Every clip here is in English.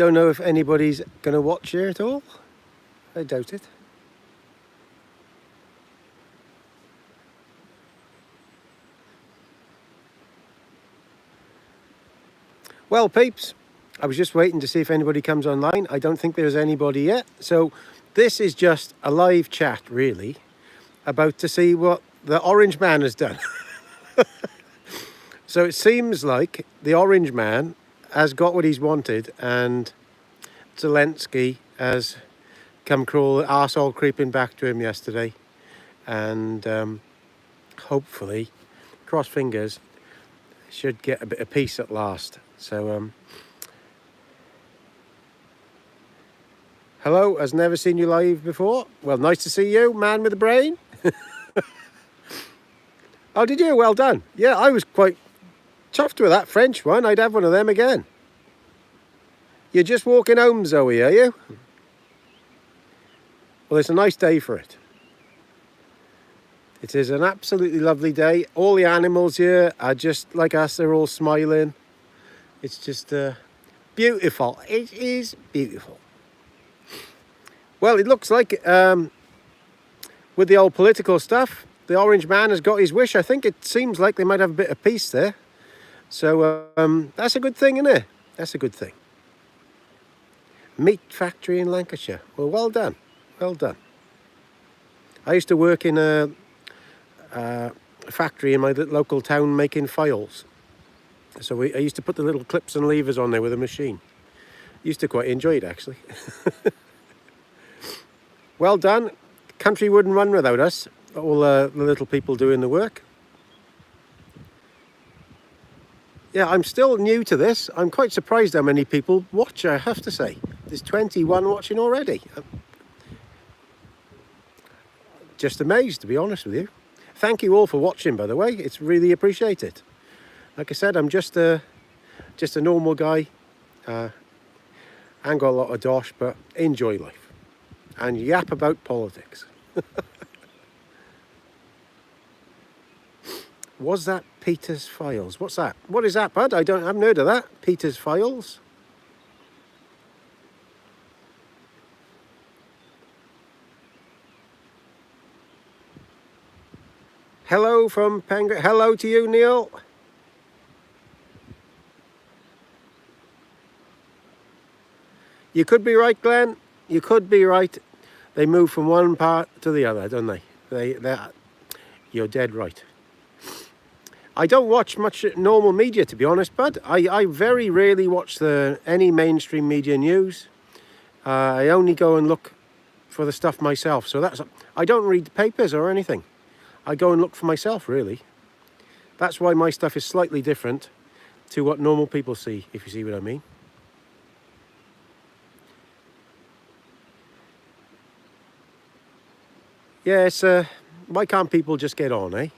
Don't know if anybody's going to watch here at all. I doubt it. Well, peeps, I was just waiting to see if anybody comes online. I don't think there's anybody yet. So this is just a live chat, really, about to see what the Orange Man has done. So it seems like the Orange Man has got what he's wanted, and Zelensky has come arsehole creeping back to him yesterday. And hopefully, cross fingers, should get a bit of peace at last. So, hello, has never seen you live before. Well, nice to see you, man with a brain. Oh, did you? Well done. Yeah, I was quite chuffed with that French one. I'd have one of them again. You're just walking home, Zoe, are you? Well, it's a nice day for it. It is an absolutely lovely day. All the animals here are just like us. They're all smiling. It's just beautiful. It is beautiful. Well, it looks like with the old political stuff, the Orange Man has got his wish. I think it seems like they might have a bit of peace there. So that's a good thing, isn't it? That's a good thing. Meat factory in Lancashire. Well done. Well done. I used to work in a factory in my local town making files. So I used to put the little clips and levers on there with a machine. Used to quite enjoy it, actually. Well done. Country wouldn't run without us. All the little people doing the work. Yeah, I'm still new to this. I'm quite surprised how many people watch, I have to say. There's 21 watching already. I'm just amazed, to be honest with you. Thank you all for watching, by the way. It's really appreciated. Like I said, I'm just a normal guy. I ain't got a lot of dosh, but enjoy life. And yap about politics. Was that Peter's Files? What's that? What is that, bud? I haven't heard of that. Peter's Files? Hello from Penguin. Hello to you, Neil. You could be right, Glenn. You could be right. They move from one part to the other, don't they? You're dead right. I don't watch much normal media, to be honest, bud. I very rarely watch any mainstream media news. I only go and look for the stuff myself. So I don't read the papers or anything. I go and look for myself, really. That's why my stuff is slightly different to what normal people see, if you see what I mean. Yeah, it's why can't people just get on, eh?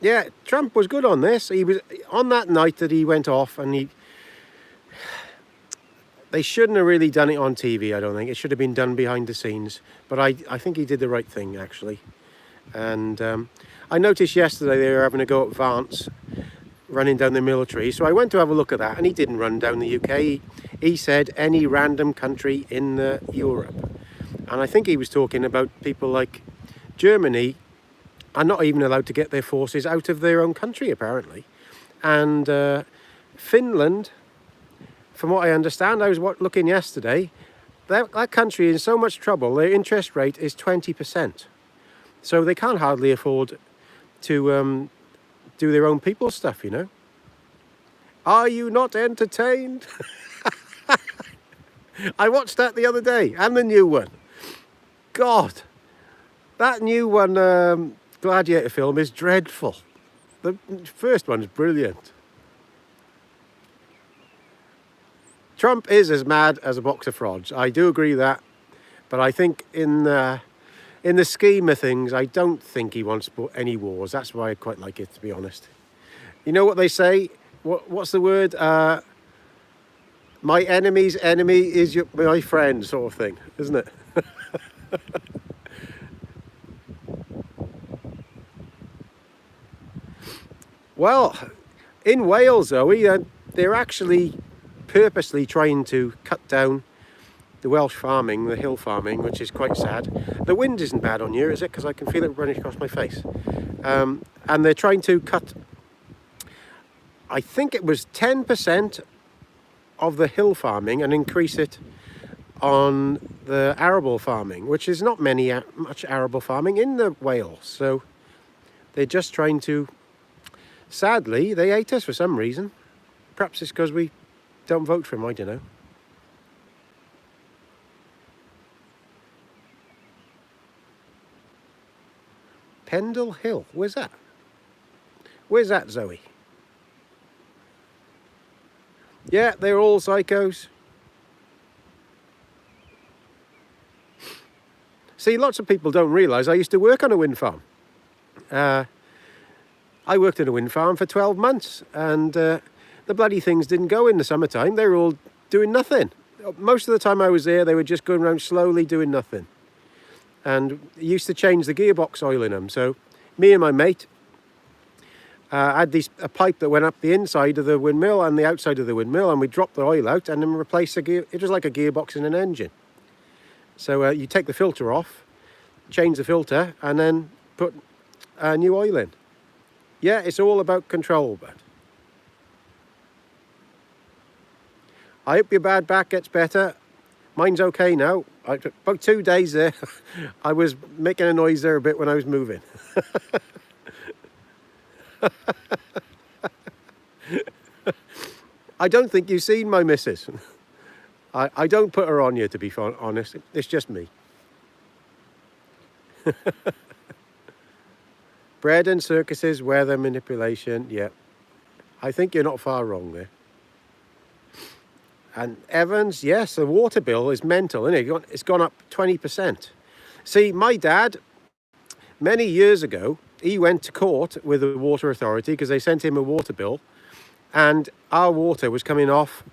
Yeah, Trump was good on this. He was on that night that he went off, and they shouldn't have really done it on TV, I don't think. It should have been done behind the scenes. But I think he did the right thing, actually. And I noticed yesterday they were having a go at Vance running down the military. So I went to have a look at that, and he didn't run down the UK. He said any random country in Europe. And I think he was talking about people like Germany are not even allowed to get their forces out of their own country, apparently. And Finland, from what I understand, I was looking yesterday, that country is in so much trouble, their interest rate is 20%. So they can't hardly afford to do their own people's stuff, you know. Are you not entertained? I watched that the other day, and the new one. God, that new one, Gladiator film is dreadful. The first one's brilliant. Trump is as mad as a box of frogs. I do agree that, but I think in the scheme of things, I don't think he wants any wars. That's why I quite like it, to be honest. You know what they say? What's the word? My enemy's enemy is my friend, sort of thing, isn't it? Well, In Wales, Zoe, they're actually purposely trying to cut down the Welsh farming, the hill farming, which is quite sad. The wind isn't bad on you, is it? Because I can feel it running across my face. And they're trying to cut, I think it was 10% of the hill farming and increase it on the arable farming, which is not much arable farming in the Wales. So they're just trying to, sadly, they hate us for some reason. Perhaps it's because we don't vote for them, I don't know. Pendle Hill, where's that? Where's that, Zoe? Yeah, they're all psychos. See, lots of people don't realise I used to work on a wind farm. I worked in a wind farm for 12 months and the bloody things didn't go in the summertime. They were all doing nothing. Most of the time I was there, they were just going around slowly doing nothing. And used to change the gearbox oil in them. So me and my mate had a pipe that went up the inside of the windmill and the outside of the windmill, and we dropped the oil out and then replaced the gear. It was like a gearbox in an engine. So you take the filter off, change the filter, and then put new oil in. Yeah, it's all about control, but I hope your bad back gets better. Mine's okay now. About 2 days there, I was making a noise there a bit when I was moving. I don't think you've seen my missus. I don't put her on you, to be honest. It's just me. Bread and circuses, weather manipulation. Yeah, I think you're not far wrong there. And Evans, yes, the water bill is mental, isn't it? It's gone up 20%. See, my dad, many years ago, he went to court with the water authority because they sent him a water bill, and our water was coming off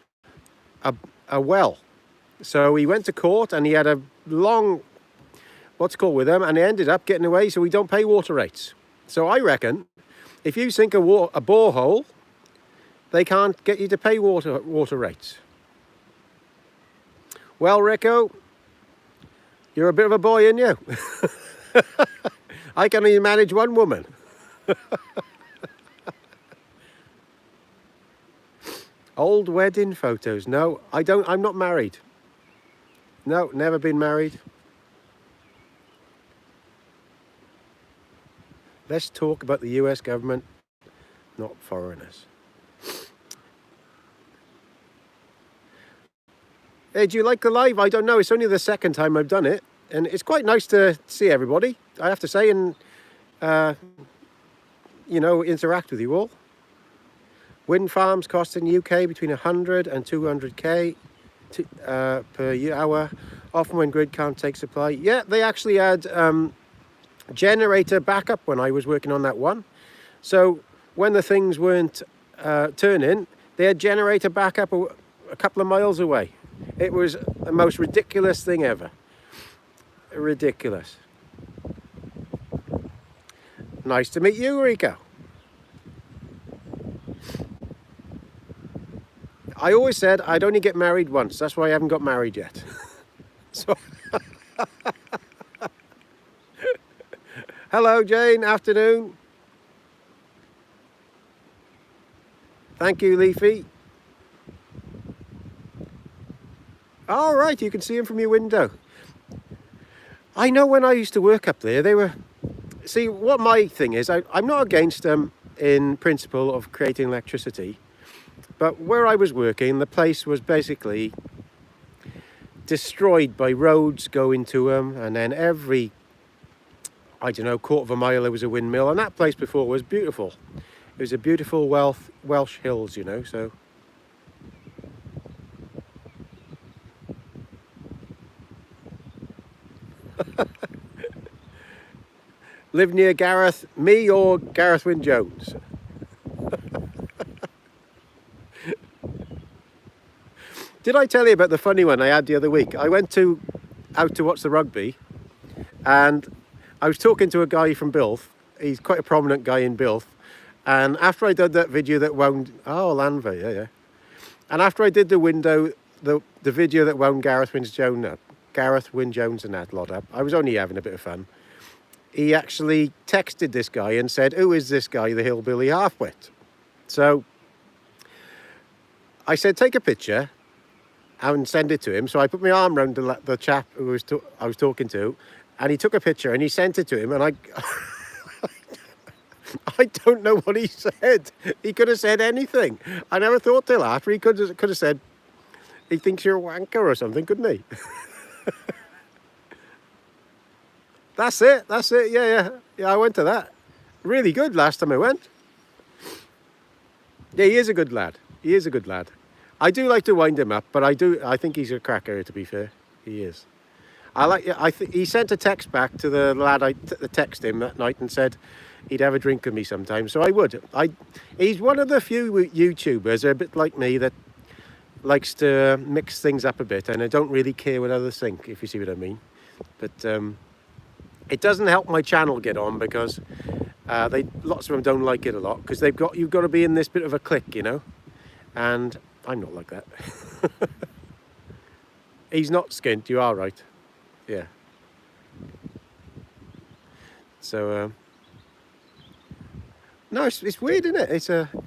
a well. So he went to court and he had a long, what's it called, with them, and he ended up getting away, so we don't pay water rates. So I reckon if you sink a borehole, they can't get you to pay water rates. Well, Rico, you're a bit of a boy, aren't you? I can only manage one woman. Old wedding photos. No, I don't. I'm not married. No, never been married. Let's talk about the US government, not foreigners. Hey, do you like the live? I don't know. It's only the second time I've done it. And it's quite nice to see everybody, I have to say, and, interact with you all. Wind farms cost in the UK between 100 and 200k per hour. Often when grid can't take supply. Yeah, they actually had generator backup when I was working on that one. So when the things weren't turning, they had generator backup a couple of miles away. It was the most ridiculous thing ever. Ridiculous. Nice to meet you, Rico. I always said I'd only get married once. That's why I haven't got married yet. So hello, Jane. Afternoon. Thank you, Leafy. All right, you can see him from your window. I know when I used to work up there, they were... See, what my thing is, I'm not against them in principle of creating electricity, but where I was working, the place was basically destroyed by roads going to them, and then every, I don't know, quarter of a mile there was a windmill, and that place before was beautiful. It was a beautiful Welsh hills, you know, so... Live near Gareth, me or Gareth Wyn Jones? Did I tell you about the funny one I had the other week? I went out to watch the rugby, and I was talking to a guy from Bilth. He's quite a prominent guy in Bilth, And after I did that video that wound, oh, Lanva, yeah. And after I did the video that wound Gareth Wyn-Jones and that lot up, I was only having a bit of fun. He actually texted this guy and said, "Who is this guy, the hillbilly halfwit?" So I said, "Take a picture and send it to him." So I put my arm around the chap who I was talking to, and he took a picture and he sent it to him, and I don't know what he said. He could have said anything. I never thought till after. He could have said, he thinks you're a wanker or something, couldn't he? That's it. Yeah, I went to that. Really good last time I went. Yeah, he is a good lad. I do like to wind him up, but I think he's a cracker, to be fair. He is. He sent a text back to the lad I texted him that night and said he'd have a drink with me sometime. So I would. He's one of the few YouTubers, a bit like me, that likes to mix things up a bit, and I don't really care what others think, if you see what I mean. But it doesn't help my channel get on, because lots of them don't like it a lot, because you've got to be in this bit of a clique, you know. And I'm not like that. He's not skint. You are right. Yeah. So no, it's weird, isn't it?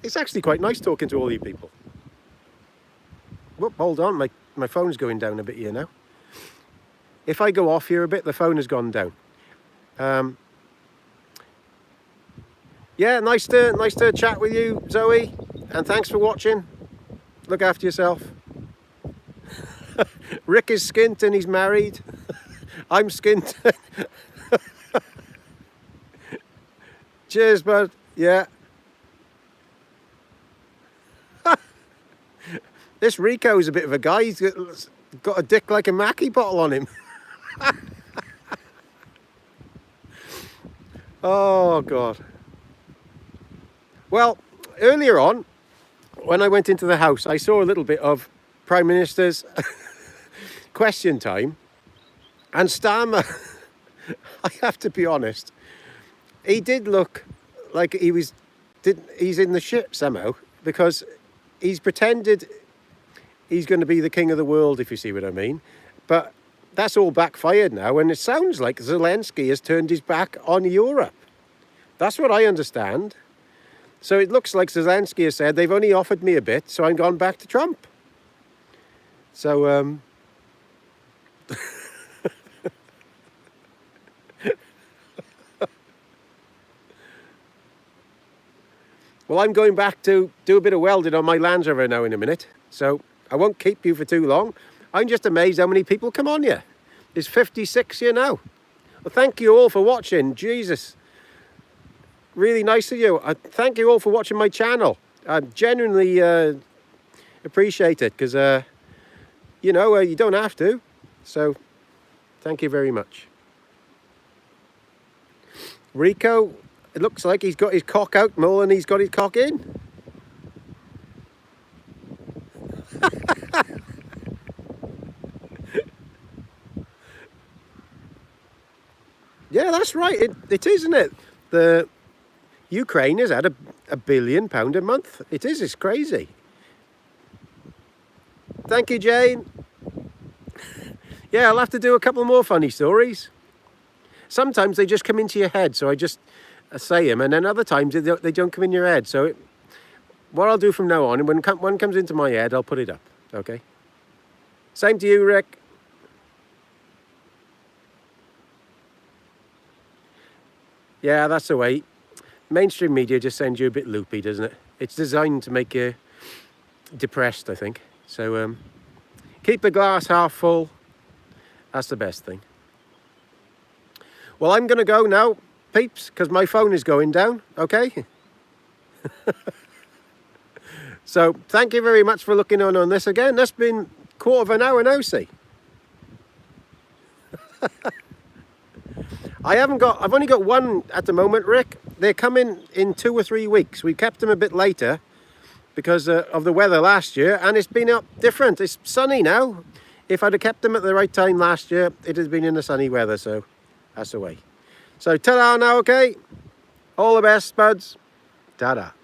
It's actually quite nice talking to all you people. Whoop, hold on, my phone's going down a bit here now. If I go off here a bit, the phone has gone down. Yeah, nice to chat with you, Zoe, and thanks for watching. Look after yourself. Rick is skint and he's married. I'm skint. Cheers, bud. Yeah. This Rico's a bit of a guy. He's got a dick like a Mackie bottle on him. Oh, God. Well, earlier on, when I went into the house, I saw a little bit of Prime Minister's question time. And Starmer, I have to be honest, he did look like he's in the shit somehow, because he's pretended he's going to be the king of the world, if you see what I mean. But that's all backfired now, and it sounds like Zelensky has turned his back on Europe. That's what I understand. So it looks like Zelensky has said, they've only offered me a bit, so I'm gone back to Trump. So, well, I'm going back to do a bit of welding on my Land Rover now in a minute. So I won't keep you for too long. I'm just amazed how many people come on here. There's 56 here now. Well, thank you all for watching. Jesus. Really nice of you. Thank you all for watching my channel. I genuinely appreciate it, because, you know, you don't have to. So thank you very much. Rico, it looks like he's got his cock out more than he's got his cock in. Yeah, that's right. It is, isn't it? The Ukraine has had £1 billion a month. It is. It's crazy. Thank you, Jane. Yeah, I'll have to do a couple more funny stories. Sometimes they just come into your head, so I just say them, and then other times they don't come in your head. So what I'll do from now on, when one comes into my head, I'll put it up. Okay? Same to you, Rick. Yeah, that's the way. Mainstream media just sends you a bit loopy, doesn't it? It's designed to make you depressed, I think. So keep the glass half full. That's the best thing. Well, I'm going to go now, peeps, because my phone is going down, okay? So thank you very much for looking on this again. That's been a quarter of an hour now, see? I've only got one at the moment, Rick. They're coming in 2 or 3 weeks. We kept them a bit later because of the weather last year, and it's been up different. It's sunny now. If I'd have kept them at the right time last year, it had been in the sunny weather, so that's the way. So ta-da now, okay? All the best, buds. Ta-da.